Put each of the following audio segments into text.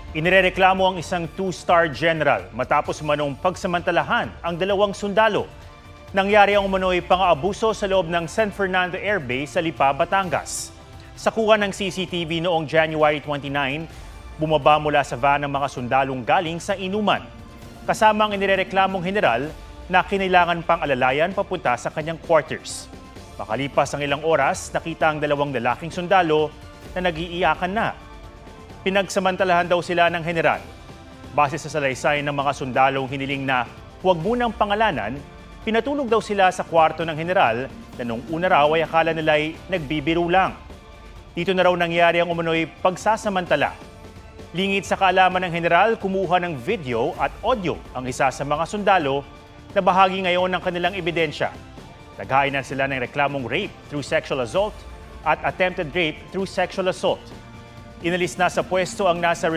Inirereklamo ang isang two-star general matapos manong pagsamantalahan ang dalawang sundalo. Nangyari ang umano'y pang-aabuso sa loob ng San Fernando Air Base sa Lipa, Batangas. Sa kuha ng CCTV noong January 29, bumaba mula sa van ng mga sundalong galing sa inuman. Kasama ang inirereklamong general na kinailangan pang alalayan papunta sa kanyang quarters. Makalipas ang ilang oras, nakita ang dalawang lalaking sundalo na nag-iiyakan na. Pinagsamantalahan daw sila ng general. Base sa salaysay ng mga sundalong hiniling na huwag munang pangalanan, pinatulog daw sila sa kwarto ng general na nung una raw ay akala nila'y nagbibiro lang. Dito na raw nangyari ang umano'y pagsasamantala. Lingid sa kaalaman ng general, kumuha ng video at audio ang isa sa mga sundalo na bahagi ngayon ng kanilang ebidensya. Naghainan sila ng reklamong rape through sexual assault at attempted rape through sexual assault. Inalis na sa pwesto ang nasa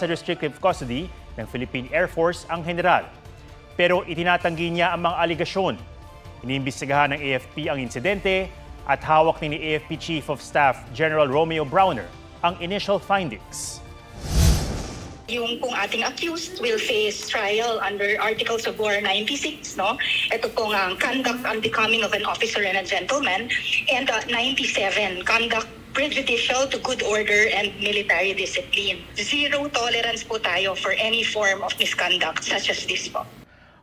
restrictive custody ng Philippine Air Force ang general. Pero itinatanggi niya ang mga aligasyon. Iniimbestigahan ng AFP ang insidente at hawak ni AFP Chief of Staff General Romeo Browner ang initial findings. Yung pong ating accused will face trial under Articles of War 96, no? Ito pong conduct unbecoming of an officer and a gentleman, and 97, conduct prejudicial to good order and military discipline. Zero tolerance po tayo for any form of misconduct such as this po.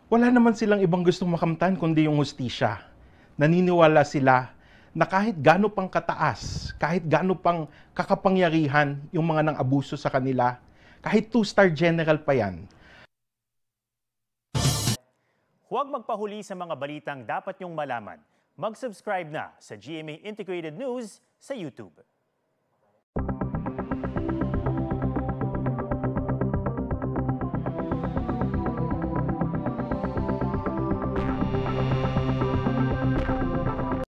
Wala naman silang ibang gustong makamtan kundi yung hustisya. Naniniwala sila na kahit gaano pang kataas, kahit gaano pang kakapangyarihan yung mga nang-abuso sa kanila, kahit two-star general pa yan. Huwag magpahuli sa mga balitang dapat niyong malaman. Mag-subscribe na sa GMA Integrated News sa YouTube.